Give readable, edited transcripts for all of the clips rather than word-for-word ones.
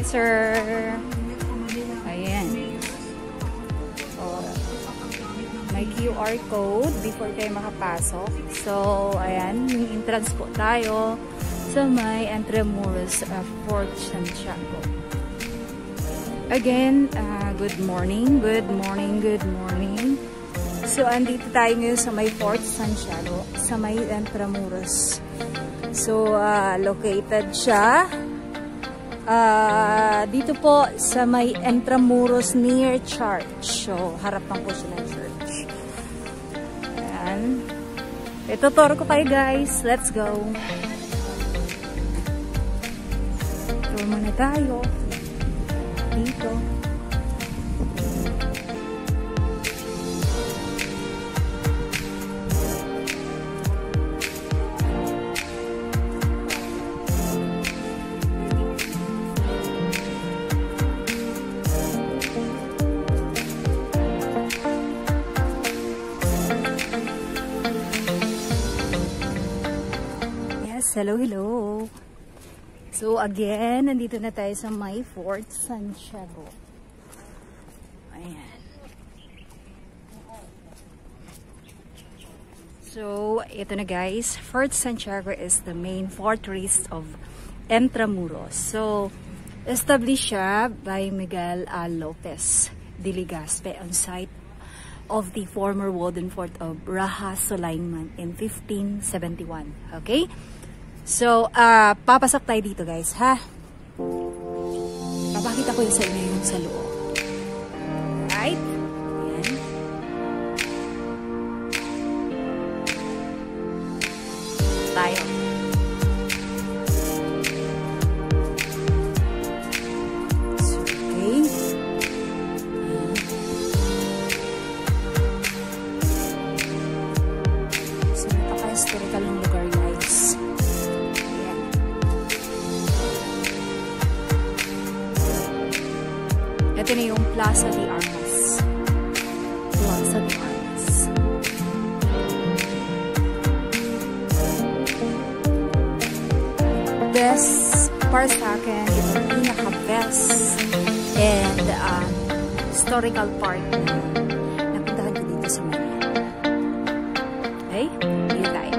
sir. Ayan. Oh, may QR code before kayo makapasok. So, ayan. Yung entrance po tayo sa may Intramuros, Fort Santiago. Again, good morning. Good morning. Good morning. So, andito tayo ngayon sa may Fort Santiago, sa may Intramuros. So, located siya dito po sa may Intramuros near church. So, harapan po siya ng church. Ayan. Ituturo ko kayo guys. Let's go. Tour muna tayo. Dito. Hello, hello. So again, nandito na tayo sa may Fort Santiago. Ayan. So, ito na guys. Fort Santiago is the main fortress of Intramuros. So, established siya by Miguel López de Legazpi on site of the former wooden fort of Raha Sulaiman in 1571. Okay? So, papasok tayo dito guys, ha? Papakita ko yung sa inyo yung sa loob. Right? Ayan. Tayo. So, okay. Ayan. So, napaka-historical ng lugar guys. Ito na yung Plaza de Armas. Plaza de Armas. Best, para sa akin, ito yung pinaka-best and historical part na napuntahan ko dito sa Manila. Okay? Dito tayo.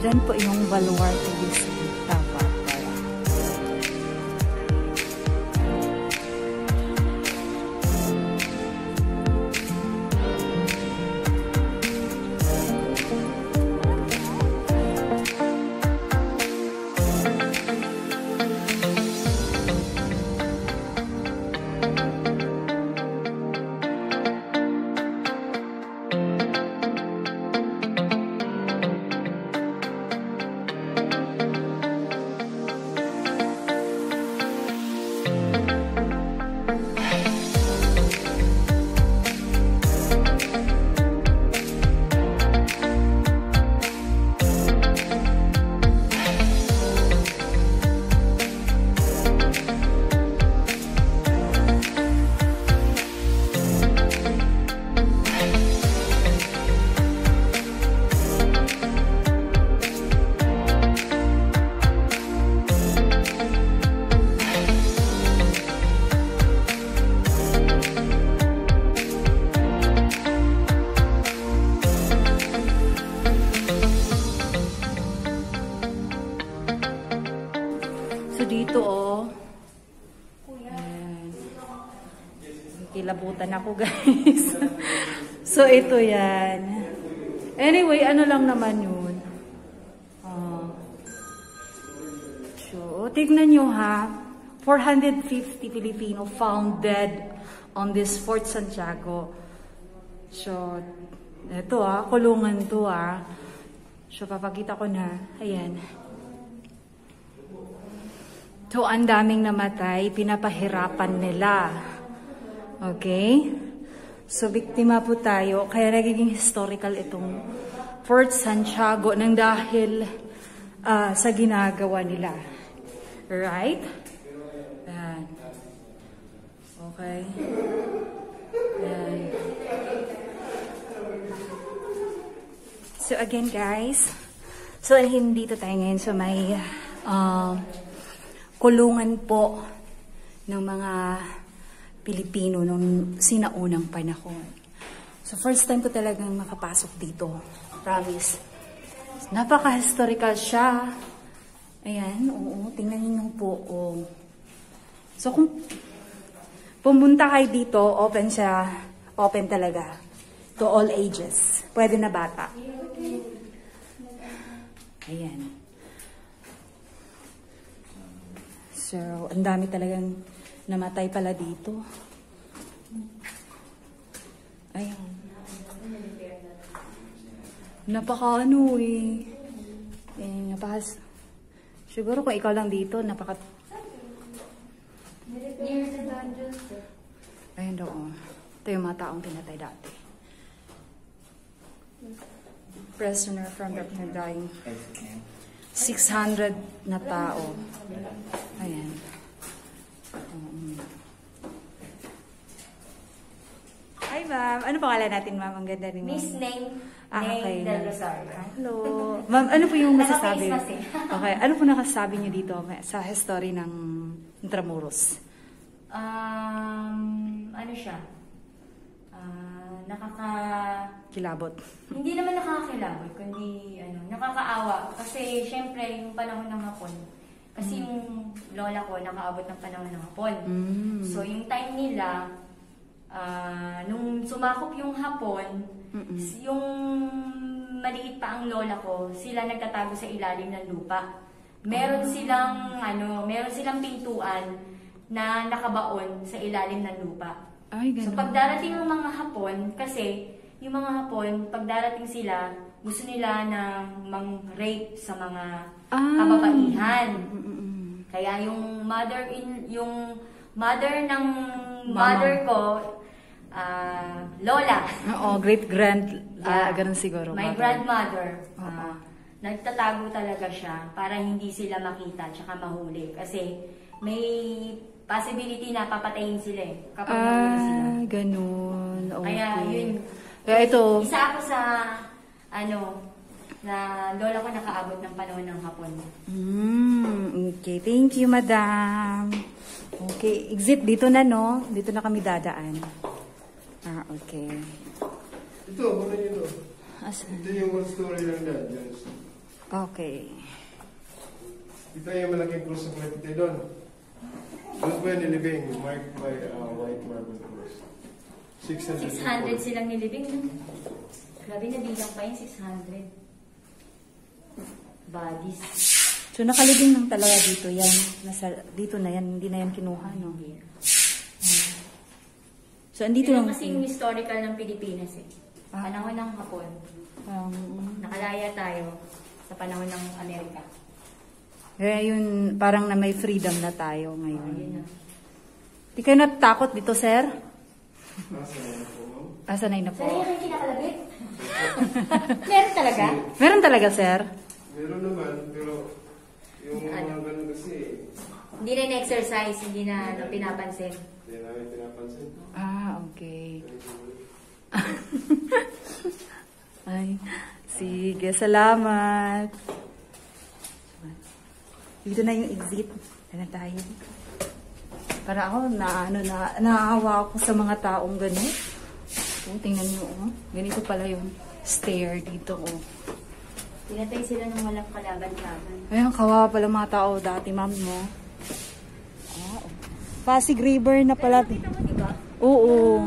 Diyan po yung baluarte sa Tapat. Kilabutan ako, guys. So, ito yan. Anyway, ano lang naman yun. So, tignan nyo ha. 450 Filipino found dead on this Fort Santiago. So, ito kulungan to So, papakita ko na. Ayan. So, ang daming namatay. Pinapahirapan nila. Okay? So, biktima po tayo. Kaya nagiging historical itong Fort Santiago nang dahil sa ginagawa nila. Right? Ayan. Okay. Ayan. So, again guys. So, hindi to tayo ngayon. So, may kulungan po ng mga Pilipino nung sinaunang panahon. So, first time ko talagang makapasok dito. Promise. Napaka-historical siya. Ayan, oo. Tingnan niyo po. Oh. So, kung pumunta kayo dito, open siya. Open talaga. To all ages. Pwede na bata. Ayan. So, ang dami talagang namatay pala dito. Ayan. Napaka-ano eh. Siguro kung ikaw lang dito, Ayan doon. Ito yung mga taong pinatay dati. Prisoner from the dying. 600 na tao. Ayan. Hi, ma'am. Ano pangalan natin, ma'am? Ang ganda rin, ma'am. Miss Name. Okay. Del Rosario. Hello. Ma'am, ano po yung masasabi? Okay. Ano po nakasabi niyo dito sa history ng Intramuros? Ano siya? Kilabot. Hindi naman nakakakilabot, kundi nakakaawa. Kasi, syempre, yung panahon ng Hapon. Kasi yung lola ko, nakaabot ng panahon ng Hapon. So, yung time nila, nung sumakop yung Hapon, yung maliit pa ang lola ko, sila nagtatago sa ilalim ng lupa. Meron silang pintuan na nakabaon sa ilalim ng lupa. Ay, ganun. So, pagdarating ng mga Hapon, kasi yung mga Hapon, pagdarating sila, gusto nila na mang-rape sa mga kababaihan. Kaya yung mother ng mother ko, lola. Oo, great-grand, ganun siguro. My grandmother. Nagtatago talaga siya para hindi sila makita tsaka mahuli. Kasi may possibility na papatayin sila kapag mahuli sila. Ganun. Okay. Kaya yun. Kaya ito. Isa ako sa na lola ko nakaabot ng panahon ng Hapon. Okay. Thank you, madam. Okay. Exit dito na, no? Dito na kami dadaan. Okay. Ito, muna yun, no? Asan? Ito yung one story lang na. Okay. Ito yung malaking cross na pinatitay doon. Doon po yung nilibing, marked by white marble cross. 600 silang nilibing. Grabe na bilang pa yung 600 bodies. So, nakalibing lang talaga dito yan. Dito na yan. Hindi na yan kinuha, no? So, andito lang. Kasi yung historical ng Pilipinas Panahon ng Hapon. Nakalaya tayo sa panahon ng Amerika. Kaya yun, parang na may freedom na tayo ngayon. Yun na. Di kayo natatakot dito, sir? Sanay Sanay na na po, ma'am. po. Sanay na kinakalabit? Meron talaga? Meron talaga, sir? Meron naman, pero yung mga ganun kasi, Hindi na in-exercise, hindi na pinapansin. hindi namin pinapansin. Okay. Ay, sige, salamat. Dito na yung exit. Ano tayo? Para ako, naawa ako sa mga taong gano'n. Tingnan nyo, ganito pala yung stair dito, Pinatay sila ng walang kalaban-laban. Ayan, kawawa pala mga tao dati, ma'am, no? Pasig River na pala. Pero nakita mo, diba? Oo.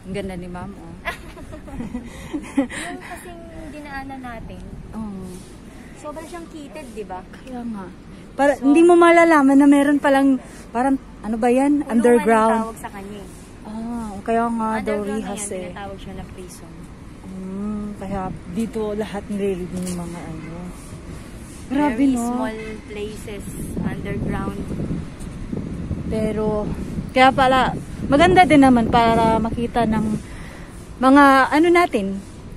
Ang ganda ni ma'am, oh. Yung kasing dinaanan natin, Oh. sobrang siyang kitted, di ba? Kaya nga. Para, hindi mo malalaman na meron palang, parang, ano ba yan? Kulungan ang Underground. tawag sa kanya eh. Kaya nga daw Underground na rihas yan, eh. tinatawag siya na prison. Kaya dito lahat nire-review ng mga ano. Grabe, Very no? small places, underground. Pero, kaya pala, maganda din naman para makita ng mga, ano natin,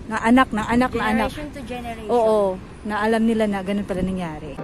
na anak. Generation to generation. Oo, na alam nila na ganun pala nangyari.